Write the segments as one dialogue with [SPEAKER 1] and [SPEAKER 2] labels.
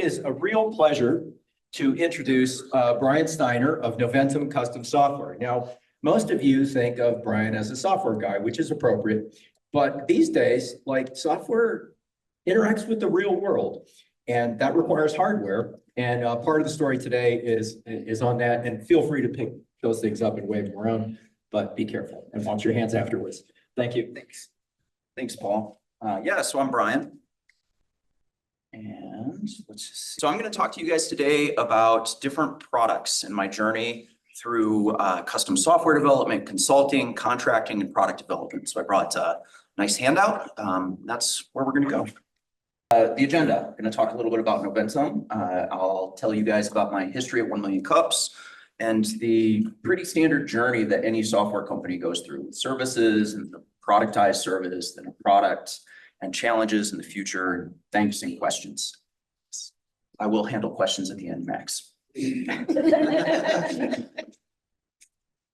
[SPEAKER 1] is a real pleasure to introduce Brian Steiner of Noventum Custom Software. Now, most of you think of Brian as a software guy, which is appropriate, but these days, like, software interacts with the real world, and that requires hardware. And part of the story today is on that. And feel free to pick those things up and wave them around, but be careful and wash your hands afterwards. Thank you.
[SPEAKER 2] Thanks, Paul. So I'm Brian. And so I'm going to talk to you guys today about different products in my journey through custom software development, consulting, contracting, and product development. So I brought a nice handout. That's where we're going to go. The agenda, I'm going to talk a little bit about Noventum. I'll tell you guys about my history at 1 Million Cups and the pretty standard journey that any software company goes through with services and the productized service, then a product, and challenges in the future, and thanks and questions. I will handle questions at the end, Max. There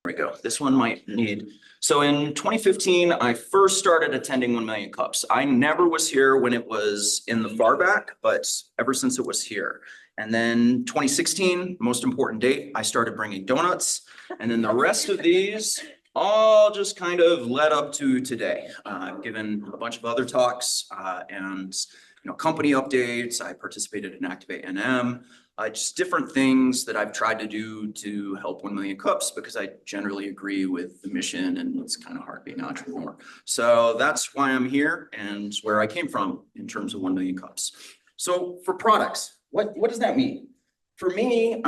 [SPEAKER 2] we go. This one might need. So in 2015, I first started attending 1 Million Cups. I never was here when it was in the far back, but ever since it was here. And then 2016, most important date, I started bringing donuts. And then the rest of these all just kind of led up to today. I've given a bunch of other talks and company updates. I participated in Activate NM, just different things that I've tried to do to help 1 Million Cups, because I generally agree with the mission and it's kind of hard being an entrepreneur. So that's why I'm here and where I came from in terms of 1 Million Cups. So for products, what does that mean? For me,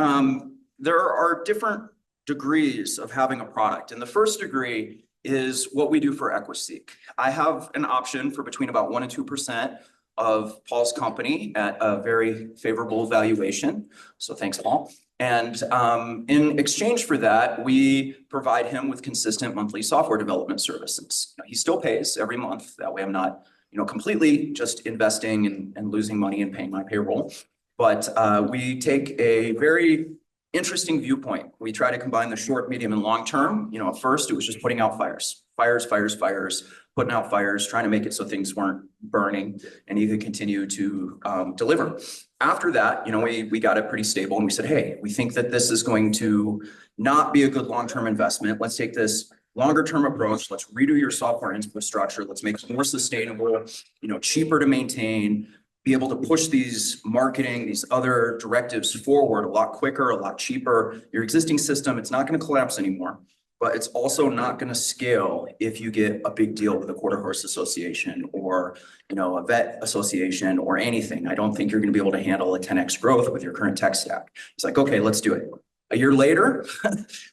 [SPEAKER 2] there are different degrees of having a product. And the first degree is what we do for EquiSeek. I have an option for between about 1% and 2% of Paul's company at a very favorable valuation. So thanks, Paul. And in exchange for that, we provide him with consistent monthly software development services. He still pays every month. That way I'm not completely just investing and losing money and paying my payroll. But we take a very interesting viewpoint. We try to combine the short, medium, and long term. At first it was just putting out fires, putting out fires, trying to make it so things weren't burning, and you could continue to deliver. After that, we got it pretty stable, and we said, hey, we think that this is going to not be a good long-term investment. Let's take this longer term approach. Let's redo your software infrastructure. Let's make it more sustainable, cheaper to maintain, be able to push these marketing, these other directives forward a lot quicker, a lot cheaper. Your existing system, it's not going to collapse anymore, but it's also not going to scale if you get a big deal with a quarter horse association or, a vet association or anything. I don't think you're going to be able to handle a 10x growth with your current tech stack. It's like, okay, let's do it. A year later,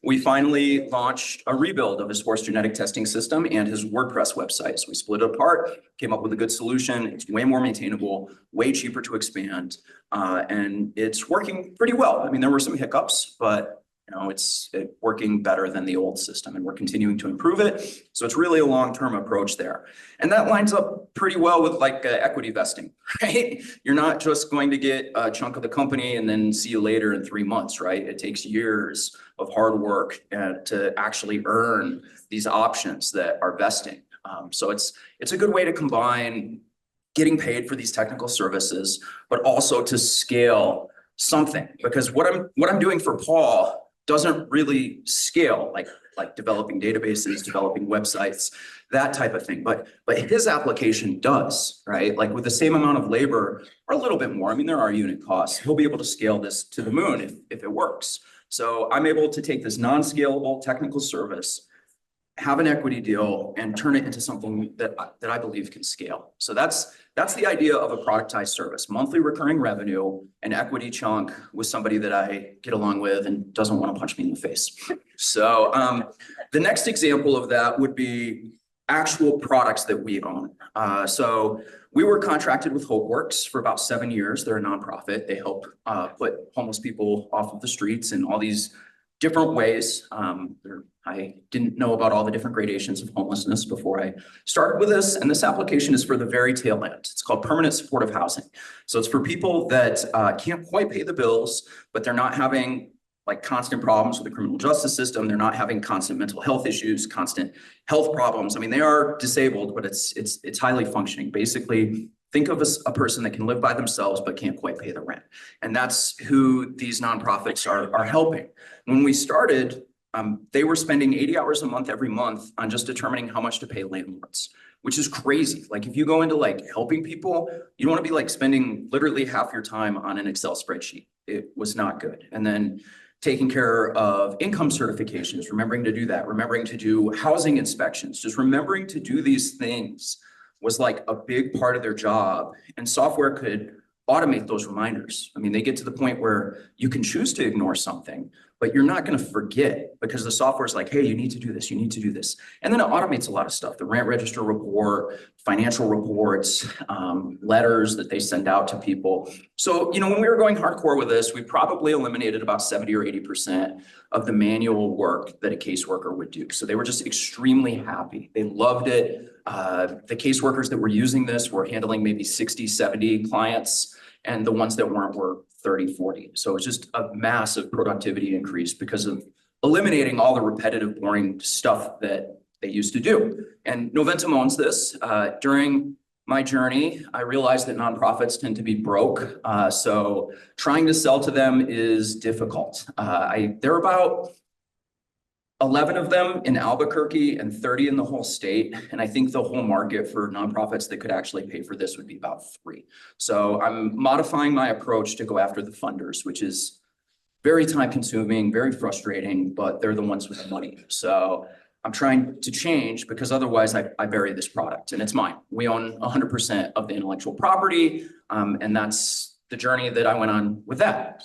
[SPEAKER 2] we finally launched a rebuild of his horse genetic testing system and his WordPress website. So we split it apart, came up with a good solution. It's way more maintainable, way cheaper to expand, and it's working pretty well. I mean, there were some hiccups, but it's working better than the old system, and we're continuing to improve it. So it's really a long-term approach there. And that lines up pretty well with equity vesting, right? You're not just going to get a chunk of the company and then see you later in 3 months, right? It takes years of hard work to actually earn these options that are vesting. So it's a good way to combine getting paid for these technical services, but also to scale something. Because what I'm doing for Paul doesn't really scale, like developing databases, developing websites, that type of thing. But his application does, right? Like with the same amount of labor or a little bit more. I mean, there are unit costs. He'll be able to scale this to the moon if it works. So I'm able to take this non-scalable technical service, have an equity deal, and turn it into something that I believe can scale. So that's the idea of a productized service: monthly recurring revenue, an equity chunk with somebody that I get along with and doesn't want to punch me in the face. So the next example of that would be actual products that we own. So we were contracted with HopeWorks for about 7 years. They're a nonprofit. They help put homeless people off of the streets in all these different ways. I didn't know about all the different gradations of homelessness before I started with this. And this application is for the very tail end. It's called permanent supportive housing. So it's for people that can't quite pay the bills, but they're not having constant problems with the criminal justice system. They're not having constant mental health issues, constant health problems. I mean, they are disabled, but it's highly functioning. Basically, think of a person that can live by themselves but can't quite pay the rent. And that's who these nonprofits are helping. When we started, they were spending 80 hours a month every month on just determining how much to pay landlords, which is crazy. Like if you go into like helping people, you don't want to be like spending literally half your time on an Excel spreadsheet. It was not good. And then taking care of income certifications, remembering to do that, remembering to do housing inspections, just remembering to do these things was like a big part of their job, and software could automate those reminders. I mean, they get to the point where you can choose to ignore something, but you're not going to forget because the software is like, hey, you need to do this, you need to do this. And then it automates a lot of stuff, the rent register report, financial reports, letters that they send out to people. So, you know, when we were going hardcore with this, we probably eliminated about 70 or 80% of the manual work that a caseworker would do. So they were just extremely happy. They loved it. The caseworkers that were using this were handling maybe 60, 70 clients, and the ones that weren't were 30, 40. So it's just a massive productivity increase because of eliminating all the repetitive, boring stuff that they used to do. And Noventum owns this. During my journey, I realized that nonprofits tend to be broke. So trying to sell to them is difficult. There are about 11 of them in Albuquerque and 30 in the whole state. And I think the whole market for nonprofits that could actually pay for this would be about 3. So I'm modifying my approach to go after the funders, which is very time consuming, very frustrating, but they're the ones with the money. So I'm trying to change because otherwise I bury this product and it's mine. We own 100% of the intellectual property. And that's the journey that I went on with that.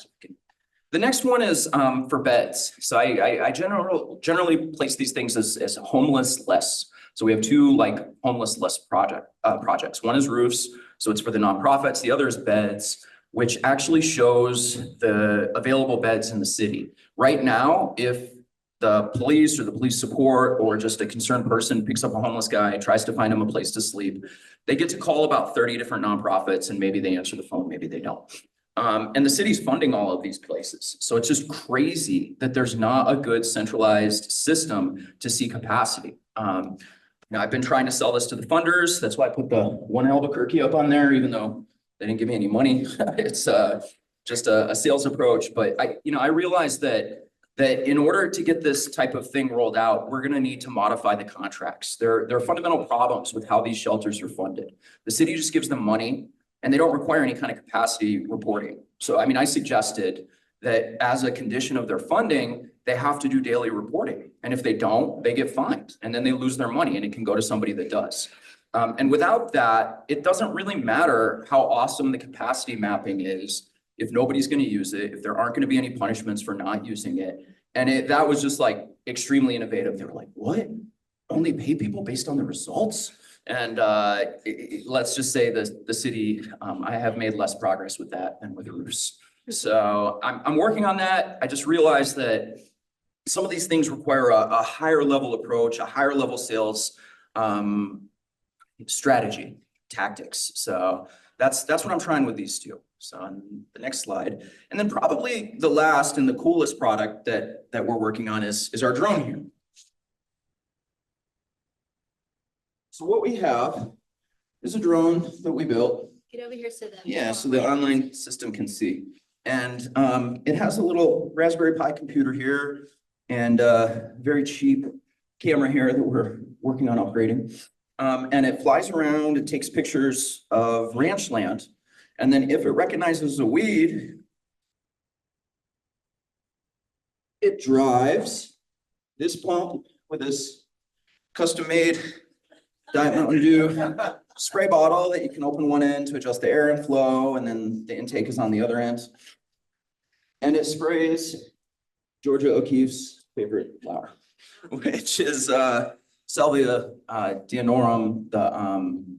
[SPEAKER 2] The next one is for beds. So I generally place these things as homeless-less. So we have 2 like homeless-less projects. One is roofs, so it's for the nonprofits. The other is beds, which actually shows the available beds in the city. Right now, if the police or the police support or just a concerned person picks up a homeless guy, tries to find him a place to sleep, they get to call about 30 different nonprofits, and maybe they answer the phone, maybe they don't. And the city's funding all of these places. So it's just crazy that there's not a good centralized system to see capacity. Now I've been trying to sell this to the funders. That's why I put the one Albuquerque up on there, even though they didn't give me any money. It's just a sales approach. But I realized that in order to get this type of thing rolled out, we're going to need to modify the contracts. There are fundamental problems with how these shelters are funded. The city just gives them money, and they don't require any kind of capacity reporting. So, I mean, I suggested that as a condition of their funding, they have to do daily reporting. And if they don't, they get fined, and then they lose their money, and it can go to somebody that does. And without that, it doesn't really matter how awesome the capacity mapping is if nobody's going to use it, if there aren't going to be any punishments for not using it. And that was just like extremely innovative. They were like, what? Only pay people based on the results? And let's just say the city, I have made less progress with that than with roofs. So I'm working on that. I just realized that some of these things require a higher level approach, a higher level sales strategy, tactics. So that's what I'm trying with these 2. So on the next slide. And then probably the last and the coolest product that we're working on is our drone here. So what we have is a drone that we built.
[SPEAKER 3] Get over here so that.
[SPEAKER 2] Yeah, so the online system can see. And it has a little Raspberry Pi computer here and a very cheap camera here that we're working on upgrading. And it flies around, it takes pictures of ranch land. And then if it recognizes a weed, it drives this pump with this custom-made Diet Mountain Dew spray bottle that you can open one end to adjust the air inflow, and then the intake is on the other end. And it sprays Georgia O'Keeffe's favorite flower, which is Salvia dionorum, the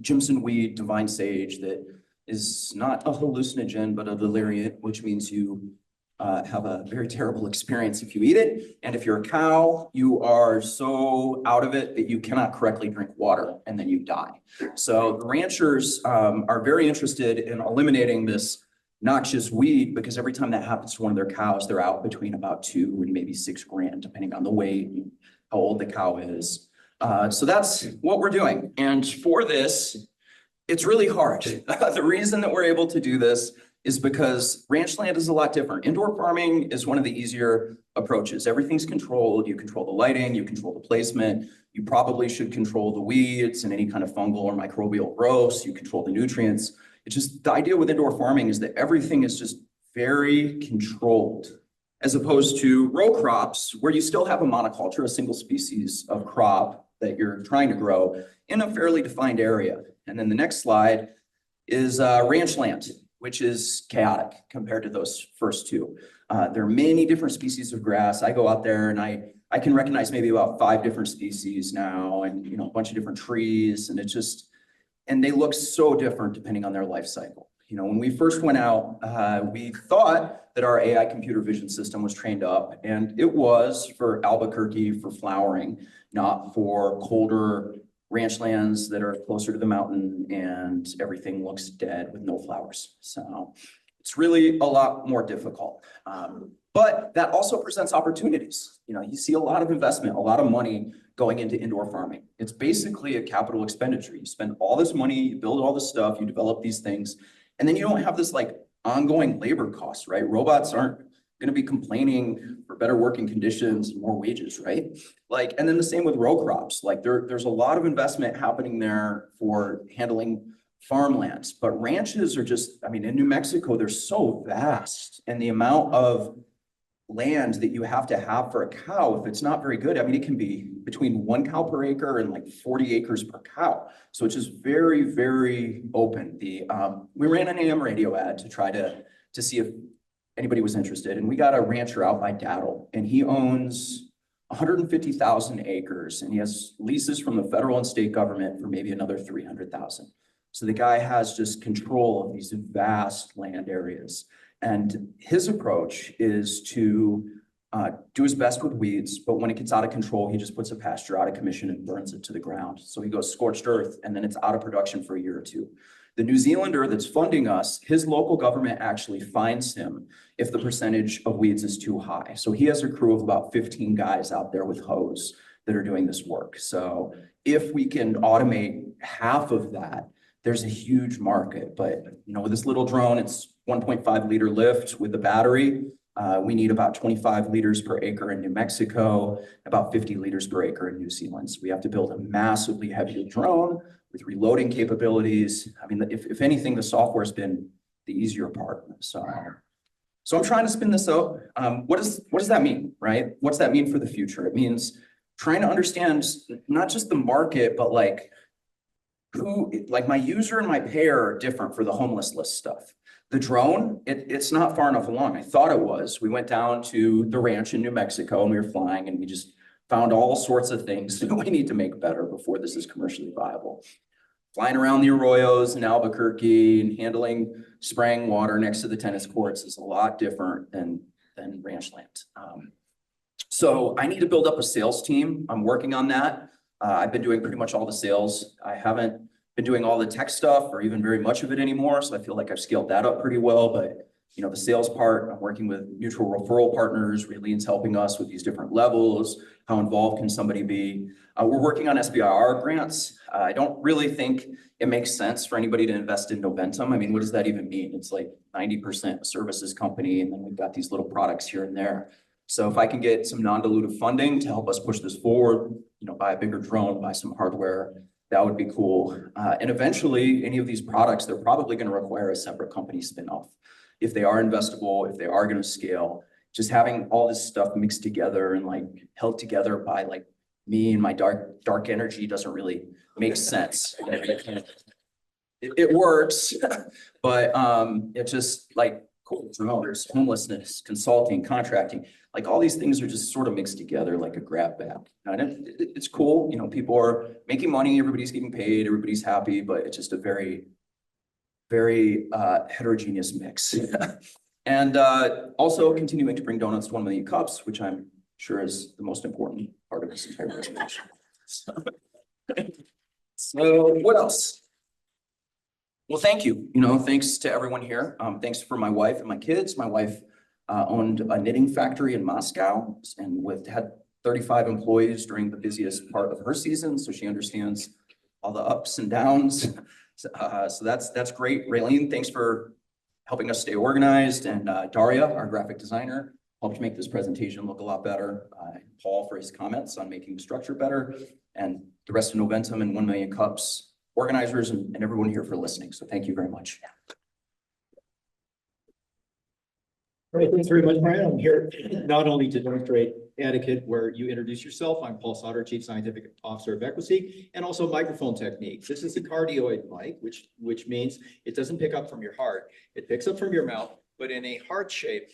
[SPEAKER 2] Jimson weed, divine sage, that is not a hallucinogen, but a valerian, which means you have a very terrible experience if you eat it. And if you're a cow, you are so out of it that you cannot correctly drink water and then you die. So the ranchers are very interested in eliminating this noxious weed because every time that happens to one of their cows, they're out between about $2 and maybe $6 grand, depending on the weight and how old the cow is. So that's what we're doing. And for this, It's really hard. The reason that we're able to do this is because ranch land is a lot different. Indoor farming is one of the easier approaches. Everything's controlled. You control the lighting, you control the placement. You probably should control the weeds and any kind of fungal or microbial growths. You control the nutrients. It's just the idea with indoor farming is that everything is just very controlled, as opposed to row crops where you still have a monoculture, a single species of crop that you're trying to grow in a fairly defined area. And then the next slide is ranch land, which is chaotic compared to those first two. There are many different species of grass. I go out there and I can recognize maybe about 5 different species now, and a bunch of different trees, and and they look so different depending on their life cycle. When we first went out, we thought that our AI computer vision system was trained up, and it was for Albuquerque for flowering, not for colder ranch lands that are closer to the mountain and everything looks dead with no flowers. So it's really a lot more difficult. But that also presents opportunities. You see a lot of investment, a lot of money going into indoor farming. It's basically a capital expenditure. You spend all this money, you build all this stuff, you develop these things, and then you don't have this like ongoing labor costs, right? Robots aren't going to be complaining for better working conditions and more wages, right? And then the same with row crops. There's a lot of investment happening there for handling farmlands, but ranches are just, in New Mexico, they're so vast, and the amount of land that you have to have for a cow, if it's not very good, it can be between 1 cow per acre and like 40 acres per cow. So it's just very, very open. We ran an AM radio ad to try to see if anybody was interested. And we got a rancher out by Daddle, and he owns 150,000 acres, and he has leases from the federal and state government for maybe another 300,000. So the guy has just control of these vast land areas. And his approach is to do his best with weeds, but when it gets out of control, he just puts a pasture out of commission and burns it to the ground. So he goes scorched earth, and then it's out of production for a year or two. The New Zealander that's funding us, his local government actually fines him if the percentage of weeds is too high. So he has a crew of about 15 guys out there with hose that are doing this work. So if we can automate half of that, there's a huge market. But with this little drone, it's 1.5 liter lift with the battery. We need about 25 liters per acre in New Mexico, about 50 liters per acre in New Zealand. So we have to build a massively heavy drone with reloading capabilities. If anything, the software's been the easier part. So I'm trying to spin this up. What does that mean, right? What's that mean for the future? It means trying to understand not just the market, but who, my user and my payer are different for the homeless list stuff. The drone, it's not far enough along. I thought it was. We went down to the ranch in New Mexico, and we were flying, and we just found all sorts of things that we need to make better before this is commercially viable. Flying around the arroyos in Albuquerque and handling spraying water next to the tennis courts is a lot different than ranch land. So I need to build up a sales team. I'm working on that. I've been doing pretty much all the sales. I haven't been doing all the tech stuff or even very much of it anymore. So I feel like I've scaled that up pretty well. But the sales part, I'm working with mutual referral partners. Rayleen's helping us with these different levels. How involved can somebody be? We're working on SBIR grants. I don't really think it makes sense for anybody to invest in Noventum. What does that even mean? It's like 90% a services company, and then we've got these little products here and there. So if I can get some non-dilutive funding to help us push this forward, buy a bigger drone, buy some hardware, that would be cool. And eventually, any of these products, they're probably going to require a separate company spinoff. If they are investable, if they are going to scale, just having all this stuff mixed together and held together by me and my dark energy doesn't really make sense. It works, but it's just cool drones, homelessness, consulting, contracting, all these things are just sort of mixed together like a grab bag. And it's cool, people are making money, everybody's getting paid, everybody's happy, but it's just a very, very heterogeneous mix. And also continuing to bring donuts to 1 million cups, which I'm sure is the most important part of this entire presentation. So what else? Well, thank you. Thanks to everyone here. Thanks for my wife and my kids. My wife owned a knitting factory in Moscow and had 35 employees during the busiest part of her season. So she understands all the ups and downs. So that's great. Raylene, thanks for helping us stay organized. And Daria, our graphic designer, helped make this presentation look a lot better. Paul for his comments on making the structure better, and the rest of Noventum and 1 Million Cups organizers and everyone here for listening. So thank you very much.
[SPEAKER 3] Great, thanks very much, Brian. I'm here not only to demonstrate etiquette where you introduce yourself. I'm Paul Sauter, Chief Scientific Officer of Equisy, and also microphone techniques. This is a cardioid mic, which means it doesn't pick up from your heart. It picks up from your mouth, but in a heart shape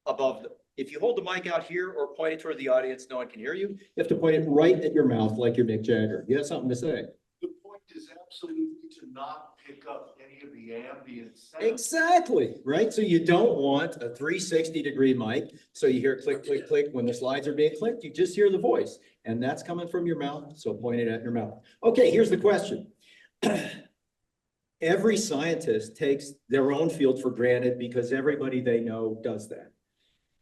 [SPEAKER 3] above the. If you hold the mic out here or point it toward the audience, no one can hear you. You have to point it right at your mouth like you're Mick Jagger. You have something to say.
[SPEAKER 4] The point is absolutely to not pick up any of the ambient sound.
[SPEAKER 3] Exactly, right? So you don't want a 360-degree mic. So you hear click, click, click when the slides are being clicked. You just hear the voice, and that's coming from your mouth. So point it at your mouth. Okay, here's the question. Every scientist takes their own field for granted because everybody they know does that.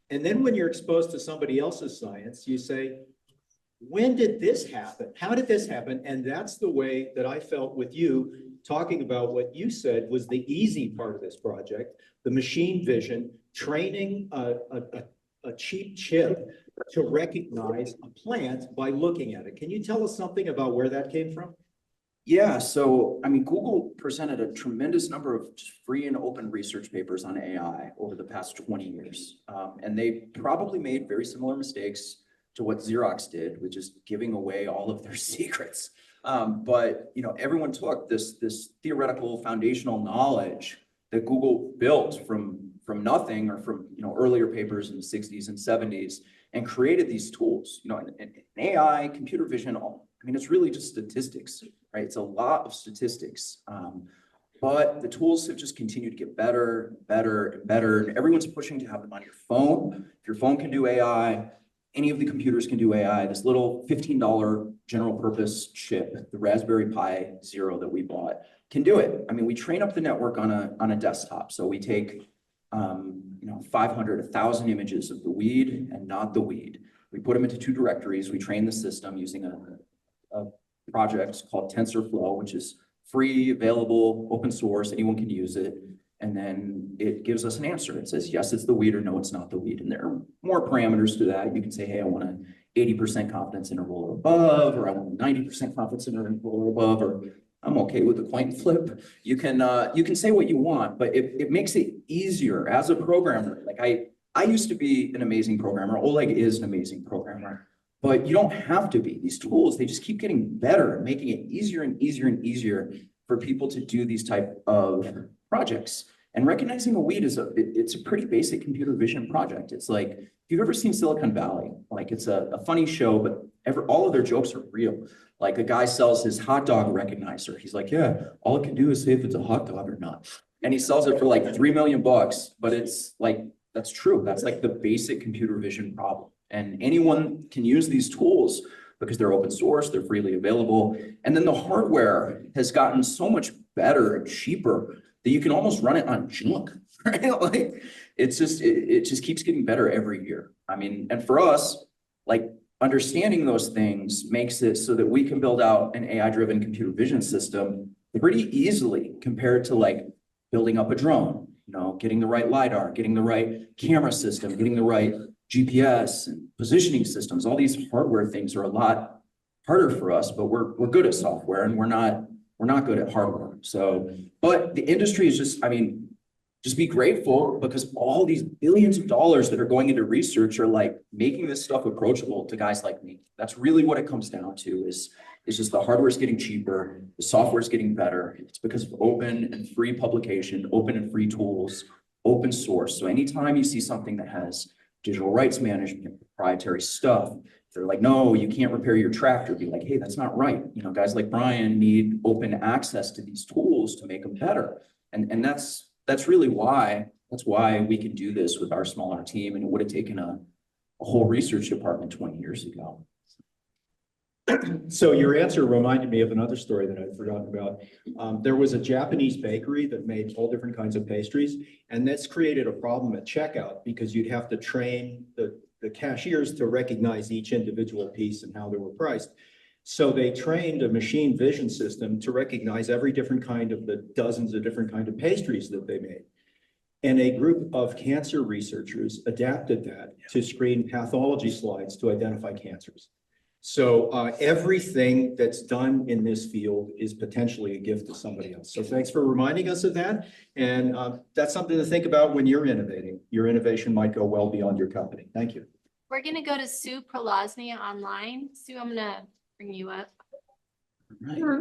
[SPEAKER 3] And then when you're exposed to somebody else's science, you say, when did this happen? How did this happen? And that's the way that I felt with you talking about what you said was the easy part of this project, the machine vision, training a cheap chip to recognize a plant by looking at it. Can you tell us something about where that came from?
[SPEAKER 2] Yeah, so I mean, Google presented a tremendous number of free and open research papers on AI over the past 20 years. And they probably made very similar mistakes to what Xerox did, which is giving away all of their secrets. But everyone took this theoretical foundational knowledge that Google built from nothing, or from earlier papers in the 60s and 70s, and created these tools. And AI, computer vision, I mean, it's really just statistics, right? It's a lot of statistics. But the tools have just continued to get better, better, and better. And everyone's pushing to have them on your phone. If your phone can do AI, any of the computers can do AI. This little $15 general purpose chip, the Raspberry Pi Zero that we bought, can do it. I mean, we train up the network on a desktop. So we take 500, 1,000 images of the weed and not the weed. We put them into two directories. We train the system using a project called TensorFlow, which is free, available, open source. Anyone can use it. And then it gives us an answer. It says, yes, it's the weed, or no, it's not the weed. And there are more parameters to that. You can say, hey, I want an 80% confidence interval or above, or I want a 90% confidence interval or above, or I'm okay with the coin flip. You can say what you want, but it makes it easier as a programmer. Like I used to be an amazing programmer. Oleg is an amazing programmer, but you don't have to be. These tools, they just keep getting better, making it easier and easier and easier for people to do these type of projects. And recognizing a weed it's a pretty basic computer vision project. It's like, if you've ever seen Silicon Valley, like it's a funny show, but all of their jokes are real. Like a guy sells his hot dog recognizer. He's like, yeah, all it can do is say if it's a hot dog or not. And he sells it for like $3 million, but it's like, that's true. That's like the basic computer vision problem. And anyone can use these tools because they're open source, they're freely available. And then the hardware has gotten so much better and cheaper that you can almost run it on junk, right? Like it just keeps getting better every year. I mean, and for us, like understanding those things makes it so that we can build out an AI-driven computer vision system pretty easily compared to like building up a drone, getting the right LiDAR, getting the right camera system, getting the right GPS and positioning systems. All these hardware things are a lot harder for us, but we're good at software, and we're not good at hardware. So, but the industry is just be grateful, because all these billions of dollars that are going into research are like making this stuff approachable to guys like me. That's really what it comes down to is just the hardware is getting cheaper, the software is getting better. It's because of open and free publication, open and free tools, open source. So anytime you see something that has digital rights management, proprietary stuff, they're like, no, you can't repair your tractor. Be like, hey, that's not right. Guys like Brian need open access to these tools to make them better. And that's really why we can do this with our smaller team. And it would have taken a whole research department 20 years ago.
[SPEAKER 3] So your answer reminded me of another story that I'd forgotten about. There was a Japanese bakery that made all different kinds of pastries, and that's created a problem at checkout because you'd have to train the cashiers to recognize each individual piece and how they were priced. So they trained a machine vision system to recognize every different kind of the dozens of different kind of pastries that they made. And a group of cancer researchers adapted that to screen pathology slides to identify cancers. So everything that's done in this field is potentially a gift to somebody else. So thanks for reminding us of that. And that's something to think about when you're innovating. Your innovation might go well beyond your company. Thank you.
[SPEAKER 5] We're gonna go to Sue Prolazny online. Sue, I'm gonna bring you up.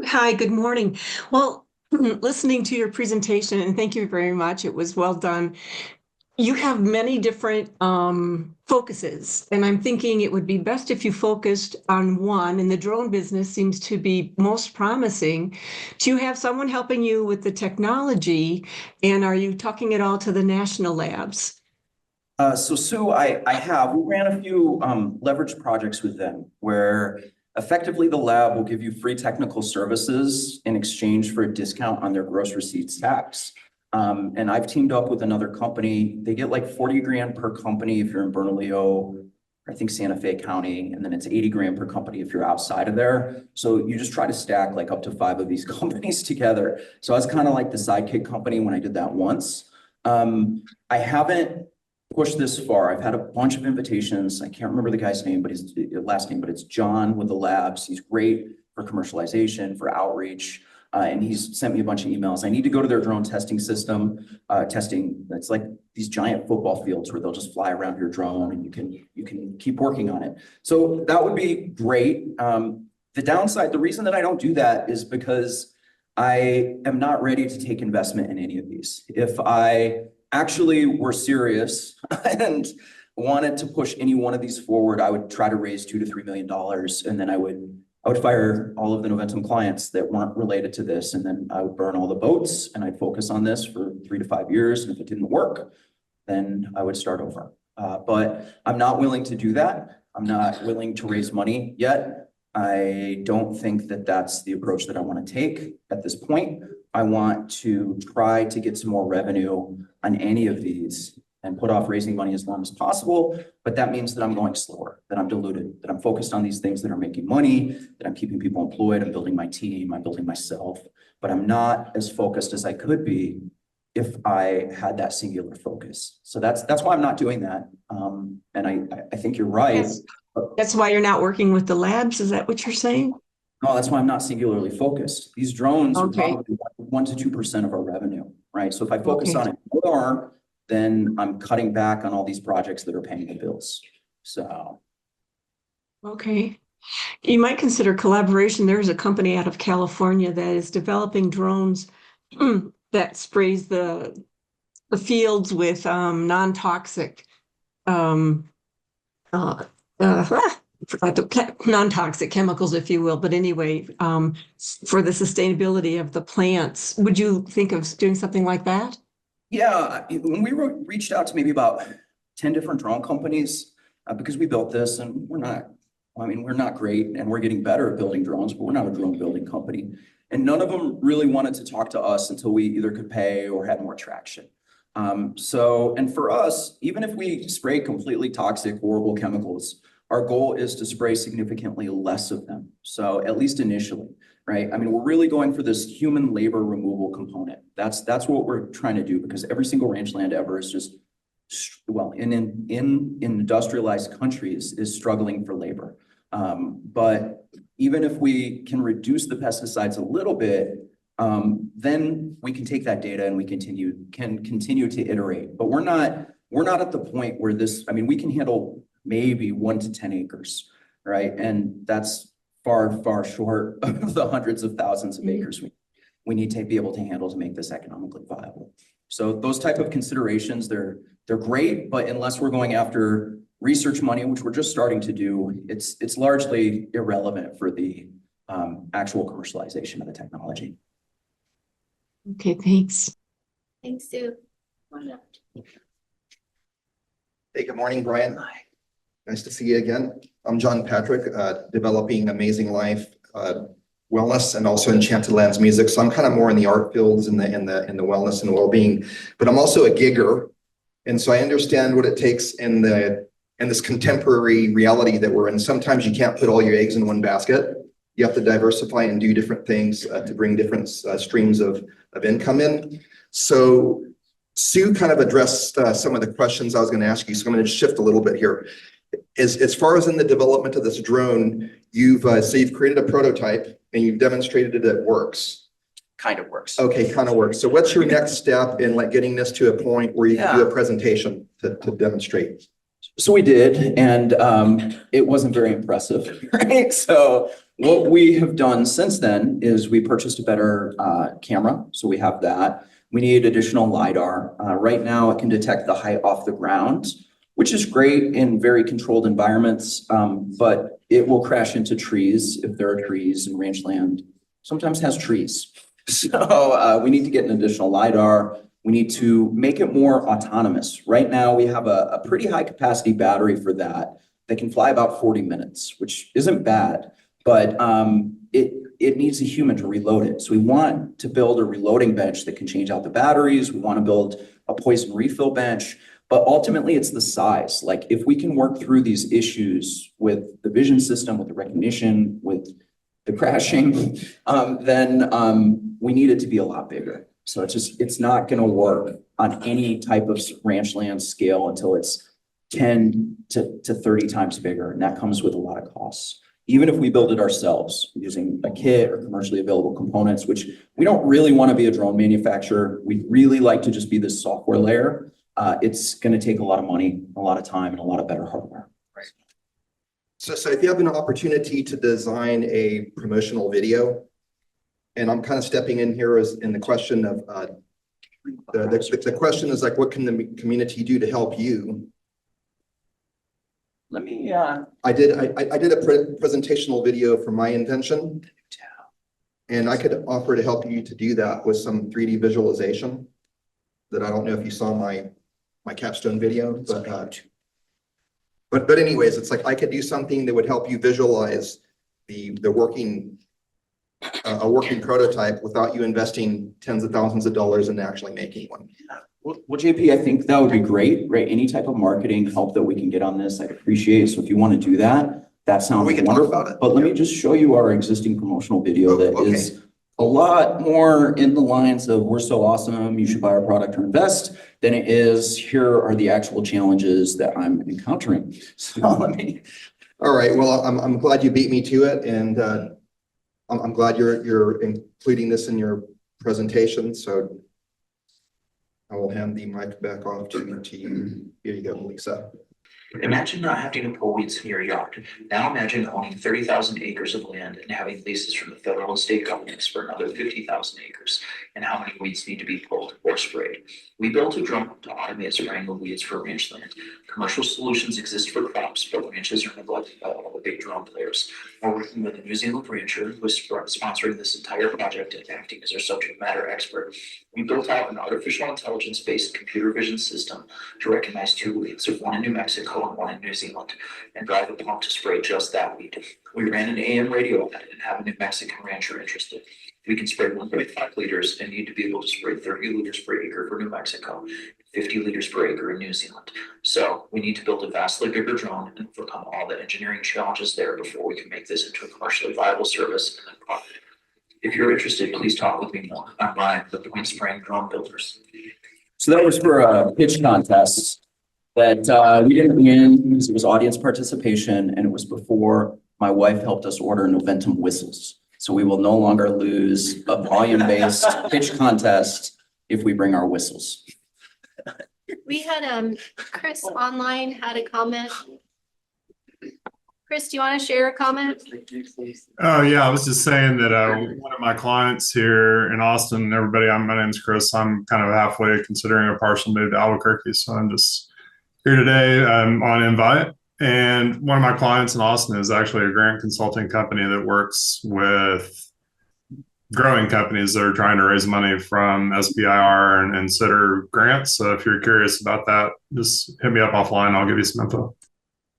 [SPEAKER 6] Hi, good morning. Well, listening to your presentation, and thank you very much. It was well done. You have many different focuses, and I'm thinking it would be best if you focused on one, and the drone business seems to be most promising. Do you have someone helping you with the technology, and are you talking at all to the national labs?
[SPEAKER 2] So Sue, we ran a few leverage projects with them where effectively the lab will give you free technical services in exchange for a discount on their gross receipts tax. And I've teamed up with another company. They get like 40 grand per company if you're in Bernalillo, I think Santa Fe County, and then it's 80 grand per company if you're outside of there. So you just try to stack like up to 5 of these companies together. So I was kind of like the sidekick company when I did that once. I haven't pushed this far. I've had a bunch of invitations. I can't remember the guy's name, but his last name, but it's John with the labs. He's great for commercialization, for outreach. And he's sent me a bunch of emails. I need to go to their drone testing system, testing. It's like these giant football fields where they'll just fly around your drone and you can keep working on it. So that would be great. The downside, the reason that I don't do that is because I am not ready to take investment in any of these. If I actually were serious and wanted to push any one of these forward, I would try to raise $2 to $3 million, and then I would fire all of the Noventum clients that weren't related to this, and then I would burn all the boats, and I'd focus on this for 3 to 5 years. And if it didn't work, then I would start over. But I'm not willing to do that. I'm not willing to raise money yet. I don't think that that's the approach that I want to take at this point. I want to try to get some more revenue on any of these and put off raising money as long as possible. But that means that I'm going slower, that I'm diluted, that I'm focused on these things that are making money, that I'm keeping people employed, I'm building my team, I'm building myself, but I'm not as focused as I could be if I had that singular focus. So that's why I'm not doing that. And I think you're right.
[SPEAKER 6] That's why you're not working with the labs. Is that what you're saying?
[SPEAKER 2] No, that's why I'm not singularly focused. These drones are
[SPEAKER 6] Okay.
[SPEAKER 2] probably 1 to 2% of our revenue, right? So if I focus
[SPEAKER 6] Okay.
[SPEAKER 2] on it more, then I'm cutting back on all these projects that are paying the bills. So.
[SPEAKER 6] Okay. You might consider collaboration. There's a company out of California that is developing drones that sprays the fields with non-toxic non-toxic chemicals, if you will. But anyway, for the sustainability of the plants, would you think of doing something like that?
[SPEAKER 2] Yeah, when we reached out to maybe about 10 different drone companies, because we built this and we're not great and we're getting better at building drones, but we're not a drone building company. And none of them really wanted to talk to us until we either could pay or had more traction. And for us, even if we spray completely toxic, horrible chemicals, our goal is to spray significantly less of them. So at least initially, right? I mean, we're really going for this human labor removal component. That's what we're trying to do, because every single rangeland ever is just, well, in industrialized countries is struggling for labor. But even if we can reduce the pesticides a little bit, then we can take that data and we can continue to iterate. But we're not at the point where we can handle maybe 1 to 10 acres, right? And that's far short of the hundreds of thousands of acres we need to be able to handle to make this economically viable. So those type of considerations, they're great, but unless we're going after research money, which we're just starting to do, it's largely irrelevant for the actual commercialization of the technology.
[SPEAKER 6] Okay, thanks.
[SPEAKER 5] Thanks, Sue.
[SPEAKER 7] Hey, good morning, Brian. Nice to see you again. I'm John Patrick, developing Amazing Life wellness and also Enchanted Lands music. So I'm kind of more in the art fields and the wellness and well-being, but I'm also a gigger. And so I understand what it takes in this contemporary reality that we're in. Sometimes you can't put all your eggs in one basket. You have to diversify and do different things to bring different streams of income in. So Sue kind of addressed some of the questions I was going to ask you, so I'm going to shift a little bit here. As far as in the development of this drone, you've created a prototype and you've demonstrated that it works.
[SPEAKER 2] Kind of works.
[SPEAKER 7] Okay, kind of works. So what's your next step in like getting this to a point where you can do a presentation to demonstrate?
[SPEAKER 2] So we did, and it wasn't very impressive, right? So what we have done since then is we purchased a better camera. So we have that. We need additional LiDAR. Right now it can detect the height off the ground, which is great in very controlled environments, but it will crash into trees if there are trees, and ranch land sometimes has trees. So we need to get an additional LiDAR. We need to make it more autonomous. Right now, we have a pretty high capacity battery for that can fly about 40 minutes, which isn't bad, but it needs a human to reload it. So we want to build a reloading bench that can change out the batteries. We want to build a poison refill bench, but ultimately it's the size. Like if we can work through these issues with the vision system, with the recognition, with the crashing, then we need it to be a lot bigger. So it's not going to work on any type of ranch land scale until it's 10 to 30 times bigger. And that comes with a lot of costs. Even if we build it ourselves using a kit or commercially available components, which we don't really want to be a drone manufacturer. We really like to just be this software layer. It's going to take a lot of money, a lot of time, and a lot of better hardware.
[SPEAKER 7] Right. So if you have an opportunity to design a promotional video, and I'm kind of stepping in here as in the question of the question is like, what can the community do to help you?
[SPEAKER 2] Let me,
[SPEAKER 7] I did a presentational video for my invention, and I could offer to help you to do that with some 3D visualization that I don't know if you saw my capstone video, but anyways, it's like I could do something that would help you visualize a working prototype without you investing tens of thousands of dollars in actually making one.
[SPEAKER 2] well, JP, I think that would be great, right? Any type of marketing help that we can get on this, I'd appreciate. So if you want to do that, that sounds
[SPEAKER 7] We can talk
[SPEAKER 2] wonderful.
[SPEAKER 7] about it.
[SPEAKER 2] But let me just show you our existing promotional video that
[SPEAKER 7] Okay.
[SPEAKER 2] is a lot more in the lines of we're so awesome, you should buy our product or invest, than it is here are the actual challenges that I'm encountering. So let me.
[SPEAKER 7] All right, well, I'm glad you beat me to it, and I'm glad you're including this in your presentation. So I will hand the mic back off to you. Here you go, Lisa.
[SPEAKER 8] Imagine not having to pull weeds in your yard. Now imagine owning 30,000 acres of land and having leases from the federal and state governments for another 50,000 acres, and how many weeds need to be pulled or sprayed. We built a drone to automate spraying of weeds for ranch land. Commercial solutions exist for crops, but ranches are neglected by all the big drone players. We're working with a New Zealand rancher who is sponsoring this entire project and acting as their subject matter expert. We built out an artificial intelligence-based computer vision system to recognize 2 weeds, one in New Mexico and one in New Zealand, and drive a pump to spray just that weed. We ran an AM radio ad and have a New Mexican rancher interested. We can spray 1.5 liters and need to be able to spray 30 liters per acre for New Mexico, 50 liters per acre in New Zealand. So we need to build a vastly bigger drone and overcome all the engineering challenges there before we can make this into a commercially viable service and then profit. If you're interested, please talk with me more. I'm Brian with the Weed Spraying Drone Builders.
[SPEAKER 2] So that was for a pitch contest that we didn't win because it was audience participation, and it was before my wife helped us order Noventum whistles. So we will no longer lose a volume-based pitch contest if we bring our whistles.
[SPEAKER 5] We had Chris online had a comment. Chris, do you want to share a comment?
[SPEAKER 9] Oh, yeah, I was just saying that one of my clients here in Austin, everybody, my name's Chris. I'm kind of halfway considering a partial move to Albuquerque. So I'm just here today on invite. And one of my clients in Austin is actually a grant consulting company that works with growing companies that are trying to raise money from SBIR and CITR grants. So if you're curious about that, just hit me up offline. I'll give you some info.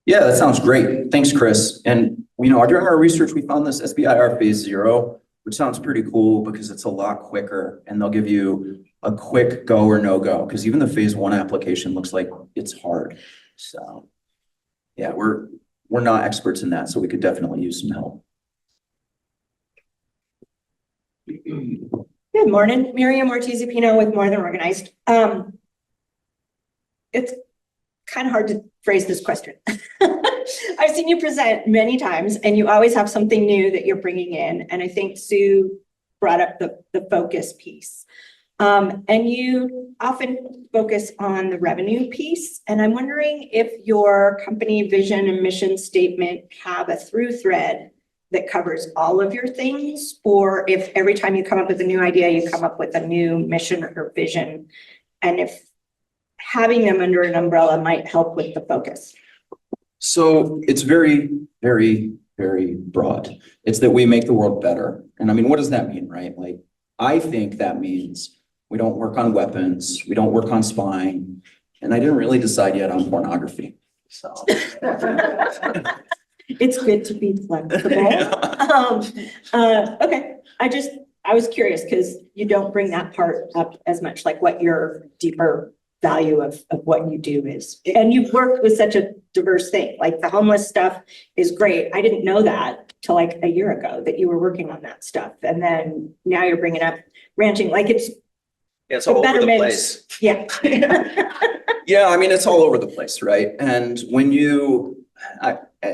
[SPEAKER 2] Yeah, that sounds great. Thanks, Chris. And during our research, we found this SBIR phase 0, which sounds pretty cool because it's a lot quicker and they'll give you a quick go or no go, because even the phase 1 application looks like it's hard. So yeah, we're not experts in that, so we could definitely use some help.
[SPEAKER 10] Good morning, Miriam Ortiz-Pino with More Than Organized. It's kind of hard to phrase this question. I've seen you present many times and you always have something new that you're bringing in. And I think Sue brought up the focus piece. And you often focus on the revenue piece. And I'm wondering if your company vision and mission statement have a through thread that covers all of your things, or if every time you come up with a new idea, you come up with a new mission or vision, and if having them under an umbrella might help with the focus.
[SPEAKER 2] So it's very, very, very broad. It's that we make the world better. And I mean, what does that mean, right? Like, I think that means we don't work on weapons, we don't work on spying, and I didn't really decide yet on pornography. So
[SPEAKER 10] it's good to be flexible. Okay, I was curious because you don't bring that part up as much, like what your deeper value of what you do is. And you've worked with such a diverse thing, like the homeless stuff is great. I didn't know that till like a year ago that you were working on that stuff. And then now you're bringing up ranching, like it's
[SPEAKER 2] all over the place.
[SPEAKER 10] Yeah.
[SPEAKER 2] Yeah, I mean, it's all over the place, right? And when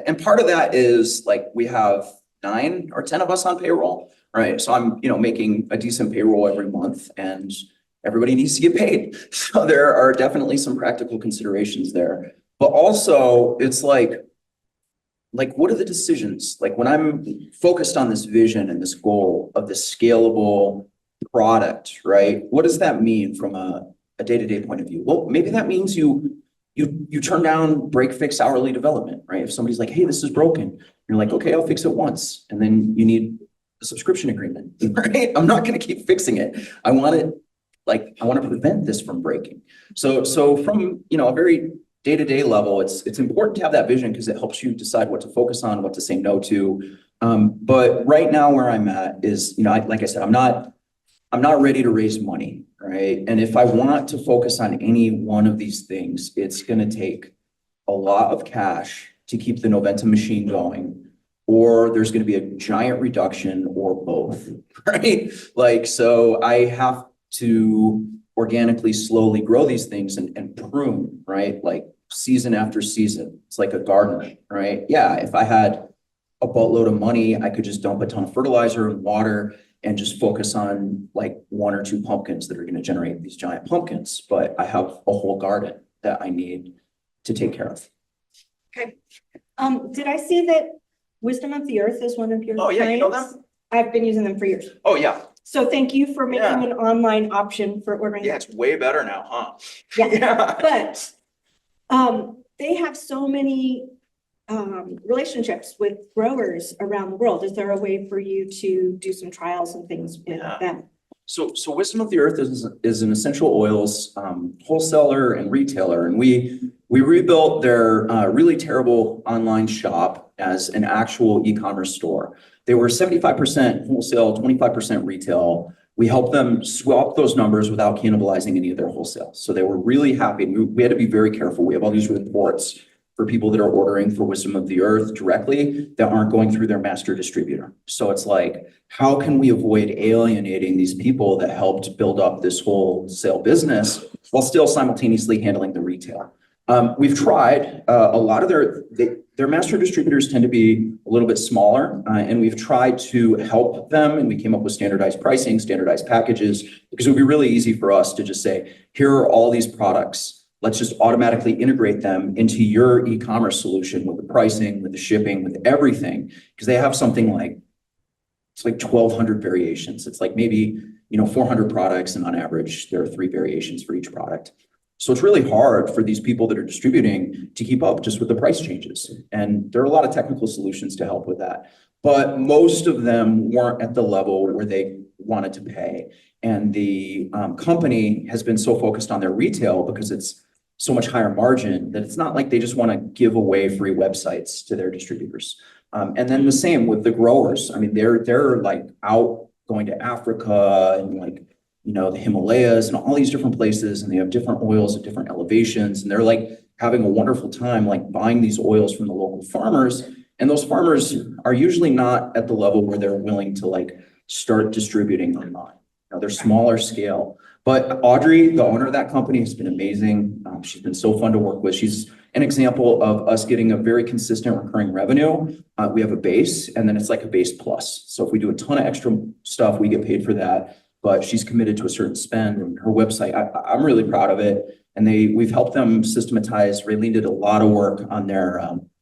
[SPEAKER 2] and part of that is like we have 9 or 10 of us on payroll, right? So I'm, making a decent payroll every month and everybody needs to get paid. So there are definitely some practical considerations there. But also it's like what are the decisions? Like when I'm focused on this vision and this goal of this scalable product, right? What does that mean from a day-to-day point of view? Well, maybe that means you turn down break fix hourly development, right? If somebody's like, hey, this is broken, you're like, okay, I'll fix it once. And then you need a subscription agreement, right? I'm not going to keep fixing it. I want to prevent this from breaking. So from, a very day-to-day level, it's important to have that vision because it helps you decide what to focus on, what to say no to. But right now where I'm at is, like I said, I'm not ready to raise money, right? And if I want to focus on any one of these things, it's going to take a lot of cash to keep the Noventum machine going, or there's going to be a giant reduction or both, right? Like, so I have to organically slowly grow these things and prune, right? Like season after season. It's like a garden, right? Yeah, if I had a boatload of money, I could just dump a ton of fertilizer and water and just focus on like 1 or 2 pumpkins that are going to generate these giant pumpkins. But I have a whole garden that I need to take care of.
[SPEAKER 10] Okay. Did I see that Wisdom of the Earth is one of your
[SPEAKER 2] Oh, yeah, you know
[SPEAKER 10] clients?
[SPEAKER 2] them?
[SPEAKER 10] I've been using them for years.
[SPEAKER 2] Oh, yeah.
[SPEAKER 10] So thank you for making
[SPEAKER 2] Yeah.
[SPEAKER 10] an online option for ordering.
[SPEAKER 2] Yeah, it's way better now, huh?
[SPEAKER 10] Yeah. But they have so many relationships with growers around the world. Is there a way for you to do some trials and things with them?
[SPEAKER 2] So Wisdom of the Earth is an essential oils wholesaler and retailer, and we rebuilt their really terrible online shop as an actual e-commerce store. They were 75% wholesale, 25% retail. We helped them swap those numbers without cannibalizing any of their wholesale. So they were really happy. We had to be very careful. We have all these reports for people that are ordering for Wisdom of the Earth directly that aren't going through their master distributor. So it's like, how can we avoid alienating these people that helped build up this wholesale business while still simultaneously handling the retail? We've tried a lot of their master distributors tend to be a little bit smaller, and we've tried to help them, and we came up with standardized pricing, standardized packages, because it would be really easy for us to just say, here are all these products. Let's just automatically integrate them into your e-commerce solution with the pricing, with the shipping, with everything, because they have something like, it's like 1,200 variations. It's like maybe, 400 products, and on average, there are 3 variations for each product. So it's really hard for these people that are distributing to keep up just with the price changes. And there are a lot of technical solutions to help with that. But most of them weren't at the level where they wanted to pay. And the company has been so focused on their retail because it's so much higher margin that it's not like they just want to give away free websites to their distributors. And then the same with the growers. I mean, they're like out going to Africa and like, the Himalayas and all these different places, and they have different oils at different elevations. And they're like having a wonderful time, like buying these oils from the local farmers. And those farmers are usually not at the level where they're willing to like
[SPEAKER 1] start distributing online. Now, they're smaller scale, but Audrey, the owner of that company, has been amazing. She's been so fun to work with. She's an example of us getting a very consistent recurring revenue. We have a base, and then it's like a base plus. So if we do a ton of extra stuff, we get paid for that. But she's committed to a certain spend, and her website, I'm really proud of it. And we've helped them systematize. Raylene did a lot of work on their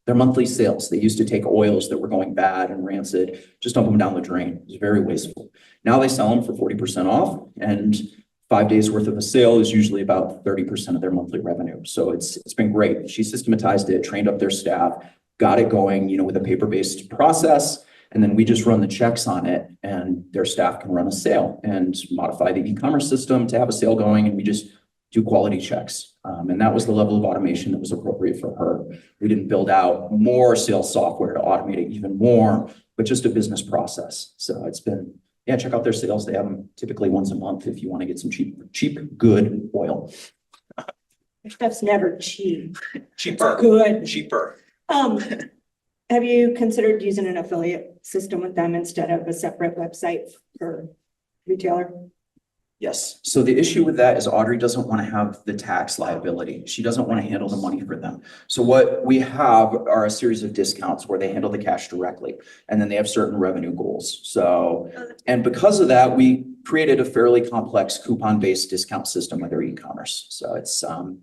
[SPEAKER 1] monthly sales. They used to take oils that were going bad and rancid, just dump them down the drain. It was very wasteful. Now they sell them for 40% off, and 5 days worth of a sale is usually about 30% of their monthly revenue. So it's been great. She systematized it, trained up their staff, got it going, with a paper-based process. And then we just run the checks on it, and their staff can run a sale and modify the e-commerce system to have a sale going. And we just do quality checks. And that was the level of automation that was appropriate for her. We didn't build out more sales software to automate it even more, but just a business process. So it's been, check out their sales. They have them typically once a month if you want to get some cheap, good oil.
[SPEAKER 10] Stuff's never cheap.
[SPEAKER 2] Cheaper.
[SPEAKER 10] Good.
[SPEAKER 2] Cheaper.
[SPEAKER 10] Have you considered using an affiliate system with them instead of a separate website for retailer?
[SPEAKER 1] Yes. So the issue with that is Audrey doesn't want to have the tax liability. She doesn't want to handle the money for them. So what we have are a series of discounts where they handle the cash directly, and then they have certain revenue goals. So, and because of that, we created a fairly complex coupon-based discount system with their e-commerce. So it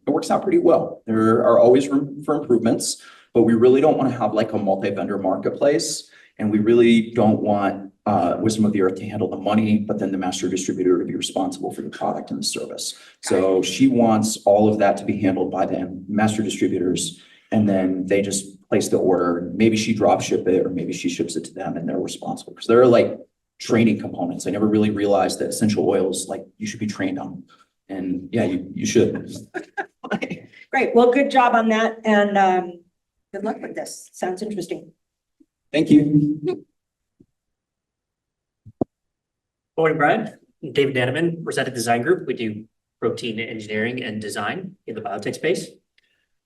[SPEAKER 1] works out pretty well. There are always room for improvements, but we really don't want to have like a multi-vendor marketplace. And we really don't want Wisdom of the Earth to handle the money, but then the master distributor to be responsible for the product and the service. So she wants all of that to be handled by the master distributors, and then they just place the order. Maybe she drop ship it, or maybe she ships it to them and they're responsible, because there are like training components. I never really realized that essential oils, like, you should be trained on. And yeah, you should.
[SPEAKER 10] Great. Well, good job on that. And good luck with this. Sounds interesting.
[SPEAKER 1] Thank you.
[SPEAKER 11] Morning, Brian. I'm David Daneman, Rosetta Design Group. We do protein engineering and design in the biotech space.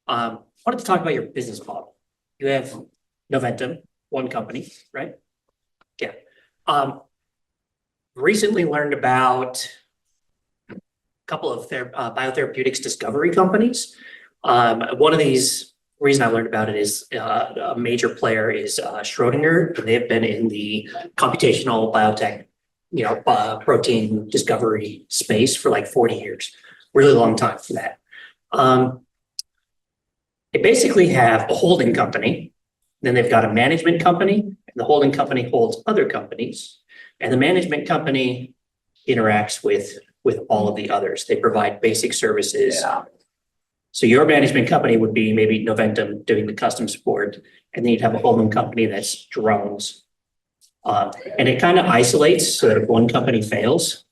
[SPEAKER 11] Wanted to talk about your business model. You have Noventum, one company, right? Yeah. Recently learned about a couple of biotherapeutics discovery companies. One of these, reason I learned about it is a major player is Schrodinger, and they've been in the computational biotech, protein discovery space for like 40 years, really long time for that. They basically have a holding company, then they've got a management company, and the holding company holds other companies, and the management company interacts with all of the others. They provide basic services. Yeah. So your management company would be maybe Noventum doing the custom support, and then you'd have a holding company that's drones. And it kind of isolates so that if one company fails,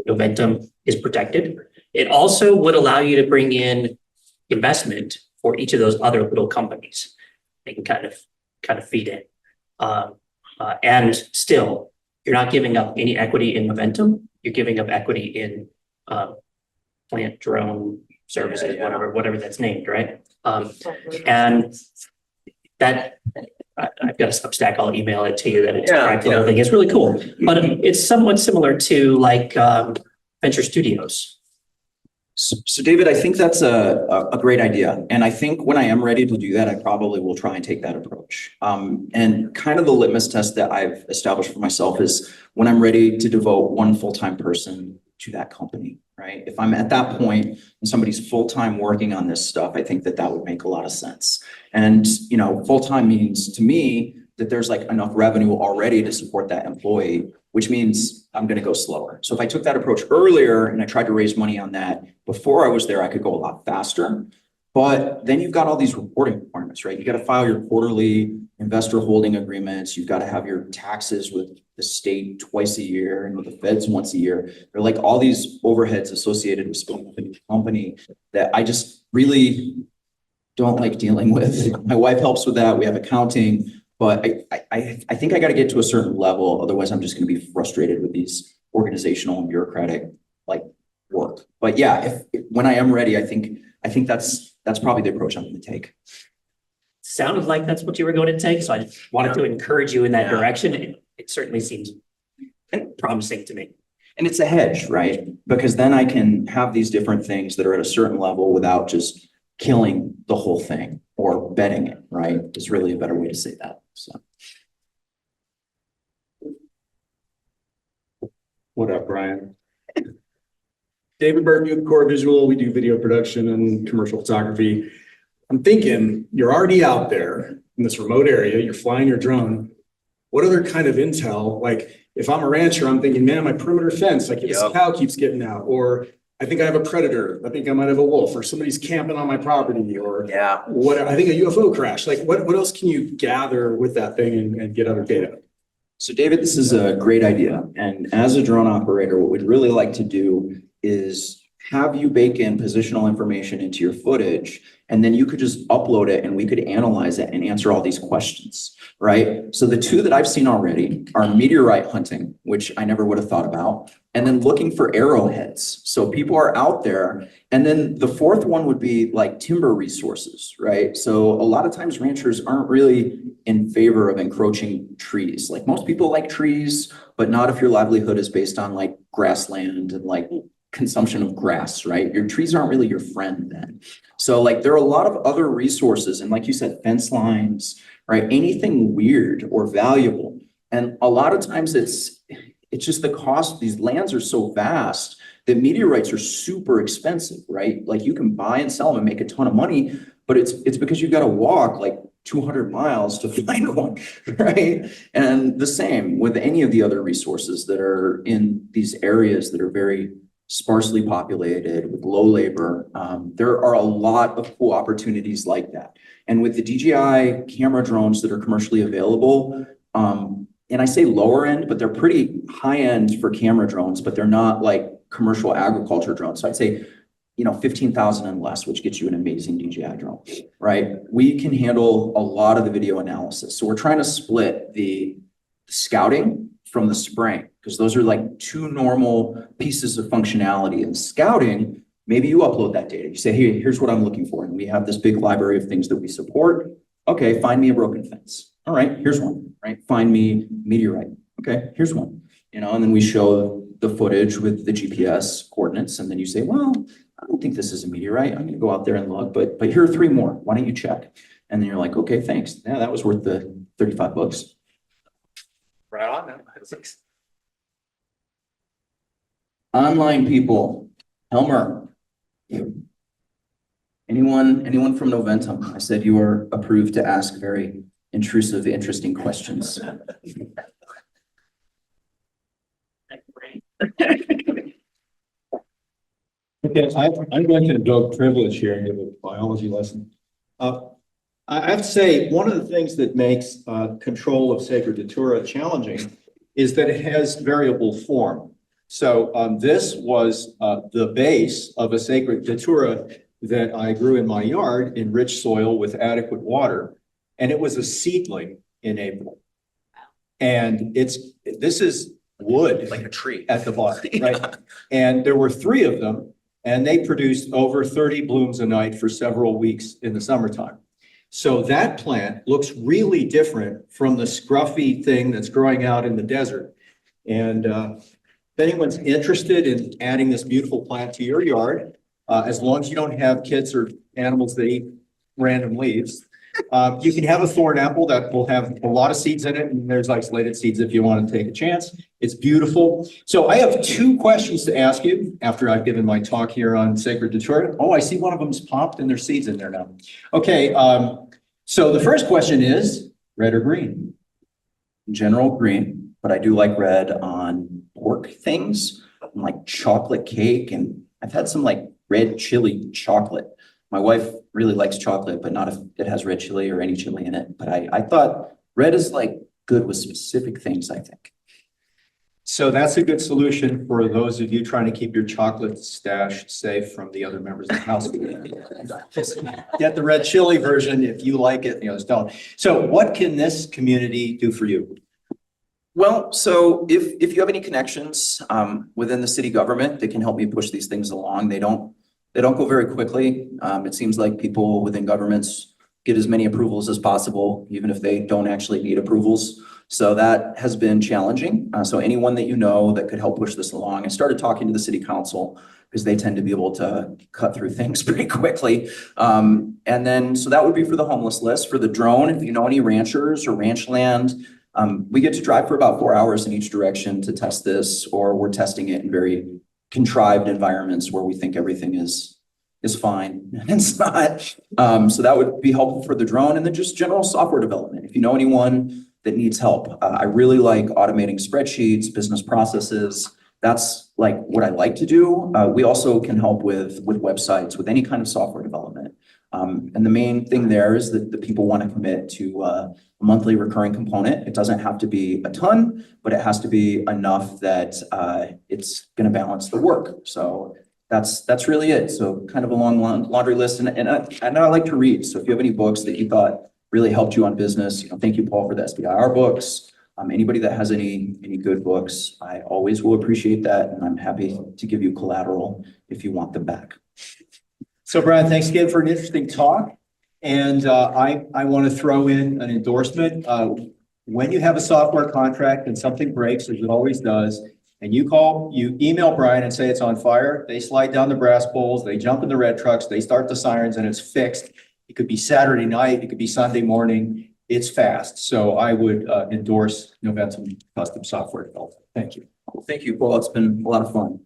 [SPEAKER 11] Noventum is protected. It also would allow you to bring in investment for each of those other little companies. They can kind of feed in. And still, you're not giving up any equity in Noventum. You're giving up equity in plant drone services, whatever that's named, right? And that I've got a Substack. I'll email it to you. That it's the whole thing. It's really cool, but it's somewhat similar to like venture studios.
[SPEAKER 2] So David, I think that's a great idea. And I think when I am ready to do that, I probably will try and take that approach. And kind of the litmus test that I've established for myself is when I'm ready to devote one full-time person to that company, right? If I'm at that point and somebody's full-time working on this stuff, I think that would make a lot of sense. And, full-time means to me that there's like enough revenue already to support that employee, which means I'm going to go slower. So if I took that approach earlier and I tried to raise money on that before I was there, I could go a lot faster. But then you've got all these reporting requirements, right? You got to file your quarterly investor holding agreements. You've got to have your taxes with the state twice a year and with the feds once a year. They're like all these overheads associated with spinning up a new company that I just really don't like dealing with. My wife helps with that. We have accounting, but I think I got to get to a certain level. Otherwise, I'm just going to be frustrated with these organizational and bureaucratic work. But yeah, if when I am ready, I think that's probably the approach I'm going to take.
[SPEAKER 11] Sounded like that's what you were going to take, so I wanted to encourage you in that direction. It certainly seems promising to me.
[SPEAKER 2] And it's a hedge, right? Because then I can have these different things that are at a certain level without just killing the whole thing or betting it, right? Is really a better way to say that, so.
[SPEAKER 12] What up, Brian? David Burke, Core Visual. We do video production and commercial photography. I'm thinking you're already out there in this remote area, you're flying your drone. What other kind of intel? Like if I'm a rancher, I'm thinking, man, my perimeter fence, like this cow keeps getting out, or I think I have a predator. I think I might have a wolf, or somebody's camping on my property, or what? I think a UFO crash. Like what else can you gather with that thing and get other data?
[SPEAKER 2] So David, this is a great idea. And as a drone operator, what we'd really like to do is have you bake in positional information into your footage, and then you could just upload it and we could analyze it and answer all these questions, right? So the two that I've seen already are meteorite hunting, which I never would have thought about, and then looking for arrowheads. So people are out there. And then the fourth one would be like timber resources, right? So a lot of times ranchers aren't really in favor of encroaching trees. Like most people like trees, but not if your livelihood is based on like grassland and like consumption of grass, right? Your trees aren't really your friend then. So like there are a lot of other resources, and like you said, fence lines, right? Anything weird or valuable. And a lot of times it's just the cost. These lands are so vast that meteorites are super expensive, right? Like you can buy and sell them and make a ton of money, but it's because you got to walk like 200 miles to find one, right? And the same with any of the other resources that are in these areas that are very sparsely populated with low labor. There are a lot of cool opportunities like that. And with the DJI camera drones that are commercially available, and I say lower end, but they're pretty high end for camera drones, but they're not like commercial agriculture drones. So I'd say, 15,000 and less, which gets you an amazing DJI drone, right? We can handle a lot of the video analysis. So we're trying to split the scouting from the spraying, because those are like two normal pieces of functionality. In scouting, maybe you upload that data. You say, hey, here's what I'm looking for. And we have this big library of things that we support. Okay, find me a broken fence. All right, here's one, right? Find me meteorite. Okay, here's one. And then we show the footage with the GPS coordinates. And then you say, well, I don't think this is a meteorite. I'm gonna go out there and look, but here are 3 more. Why don't you check? And then you're like, okay, thanks. Yeah, that was worth the $35.
[SPEAKER 12] Right on.
[SPEAKER 2] Online people, Helmer. Anyone from Noventum? I said you are approved to ask very intrusive, interesting questions.
[SPEAKER 12] Okay, I'm going to invoke privilege here and give a biology lesson. I have to say, one of the things that makes control of sacred datura challenging is that it has variable form. So this was the base of a sacred datura that I grew in my yard in rich soil with adequate water. And it was a seedling in April. And this is wood.
[SPEAKER 2] Like a tree.
[SPEAKER 12] At the bottom, right? And there were 3 of them, and they produced over 30 blooms a night for several weeks in the summertime. So that plant looks really different from the scruffy thing that's growing out in the desert. And if anyone's interested in adding this beautiful plant to your yard, as long as you don't have kids or animals that eat random leaves, you can have a thorn apple that will have a lot of seeds in it, and there's isolated seeds if you want to take a chance. It's beautiful. So I have 2 questions to ask you after I've given my talk here on sacred datura. Oh, I see one of them's popped and there's seeds in there now. Okay, so the first question is red or green?
[SPEAKER 2] In general, green, but I do like red on pork things, like chocolate cake, and I've had some like red chili chocolate. My wife really likes chocolate, but not if it has red chili or any chili in it. But I thought red is like good with specific things, I think.
[SPEAKER 3] So that's a good solution for those of you trying to keep your chocolate stash safe from the other members of the house. Get the red chili version if you like it, the others don't. So what can this community do for you?
[SPEAKER 2] Well, so if you have any connections within the city government that can help me push these things along, they don't go very quickly. It seems like people within governments get as many approvals as possible, even if they don't actually need approvals. So that has been challenging. So anyone that you know that could help push this along, I started talking to the city council because they tend to be able to cut through things pretty quickly. And then, so that would be for the homeless list. For the drone, if you know any ranchers or ranch land, we get to drive for about 4 hours in each direction to test this, or we're testing it in very contrived environments where we think everything is fine and it's not. So that would be helpful for the drone, and then just general software development. If you know anyone that needs help, I really like automating spreadsheets, business processes. That's like what I like to do. We also can help with websites, with any kind of software development. And the main thing there is that the people want to commit to a monthly recurring component. It doesn't have to be a ton, but it has to be enough that it's going to balance the work. So that's really it. So kind of a long laundry list, and I like to read. So if you have any books that you thought really helped you on business, thank you, Paul, for the SBIR books. Anybody that has any good books, I always will appreciate that, and I'm happy to give you collateral if you want them back.
[SPEAKER 12] So Brian, thanks again for an interesting talk. And I want to throw in an endorsement. When you have a software contract and something breaks, as it always does, and you email Brian and say it's on fire, they slide down the brass poles, they jump in the red trucks, they start the sirens, and it's fixed. It could be Saturday night, it could be Sunday morning. It's fast. So I would endorse Noventum Custom Software Development. Thank you.
[SPEAKER 2] Well, thank you, Paul. It's been a lot of fun.